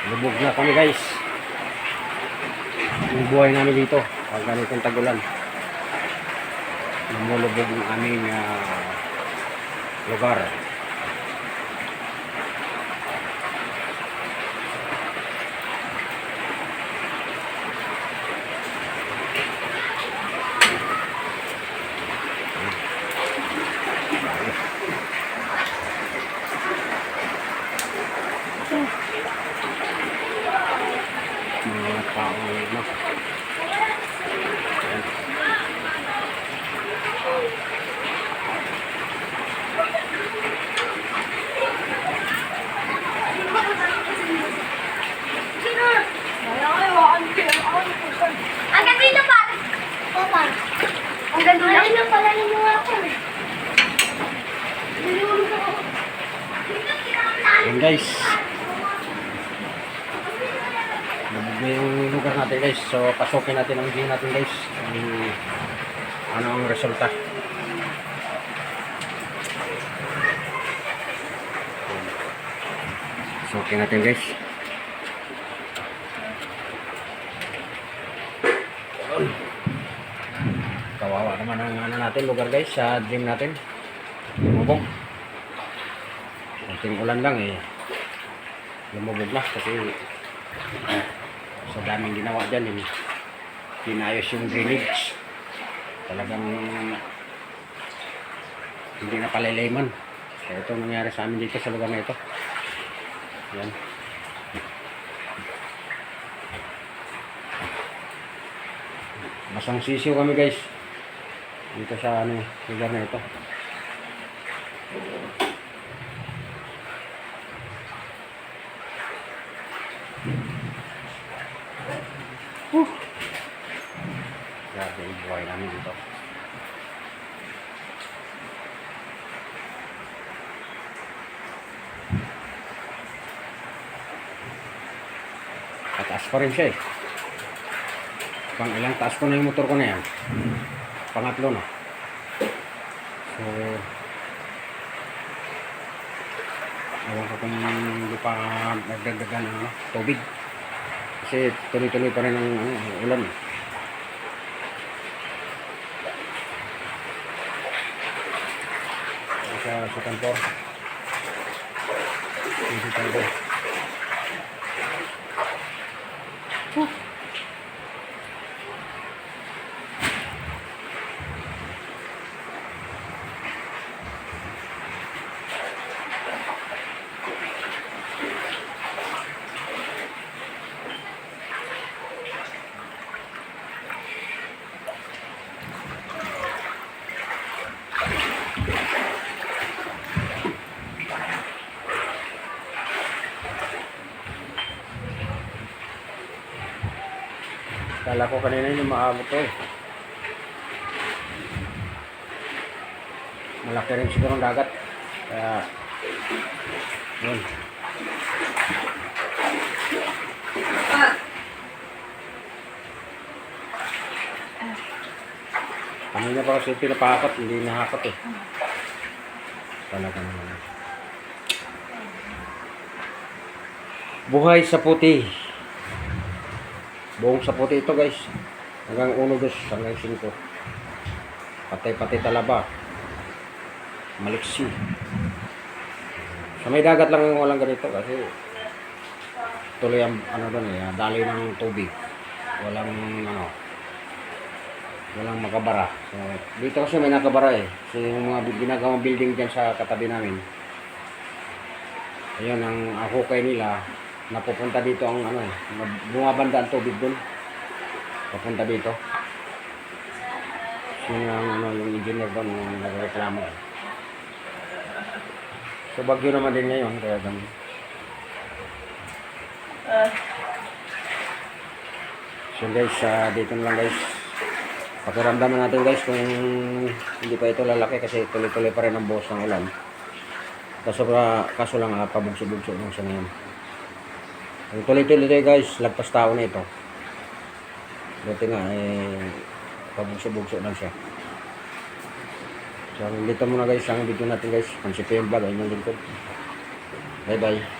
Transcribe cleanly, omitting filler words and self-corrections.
Lubog na kami guys. Yung buhay namin dito pag ganitong tagulan, lumulubog ang aming lugar. Mga tao na. Ang ganda na pa. Papa. Ang ganda na. Ay, pala ninyo ako. Yan guys. Lubog na yung lugar natin guys. So pasukin natin ang view natin guys. Ano ang resulta. Pasukin natin guys. Kawawa naman ang ano natin lugar guys sa gym natin. Lumubog. Kunting ulan lang lumubog na kasi sa daming ginawa dyan pinayos yung drainage. Talagang hindi na palilayman. Kaya ito nangyari sa amin dito sa lugar na ito. Yan. Masang sisiw kami guys dito sa lugar na ito. Grabe yung buhay namin dito. Pataas pa rin siya Pang ilang taas ko na yung motor ko na yan. Pangatlo na. So ewan ko kung hindi pa nagdagdagan ng tubig. Kasi tuloy-tuloy pa rin ang ulan. Sa kantor. Dito tayo. Kala ko kanina yung maabot to Malaki rin siguro ang dagat. Kaya yun. Kanina pa kasi pinapakat, hindi nahakat Talaga naman. Buhay sa puti. Buong sa puti ito guys. Hanggang 1, 2, hanggang 5. Patay-patay talaba. Maliksi. Sa may dagat lang walang ganito kasi tuloy ang doon daloy ng tubig. Walang walang makabara. So, dito kasi may nakabara So yung mga ginagawang building dyan sa katabi namin. Ayun ang hukay nila. Napupunta dito ang bumabanda ang tubig doon. Papunta dito. So yung engineer doon yung nagreklamo. So bagyo naman din ngayon kaya ganun. So guys, dito na lang guys. Pakiramdaman natin guys kung hindi pa ito lalaki kasi tuloy-tuloy pa rin ang buhos ng ulan. Kaso lang pabugso-bugso lang siya ngayon. Ang tuloy-tuloy guys, lagpas tao na ito. Buti nga pabugso-bugso lang siya. So dito muna guys ang video natin guys. Pansipin vlog, ayun yung lingkod. Bye bye.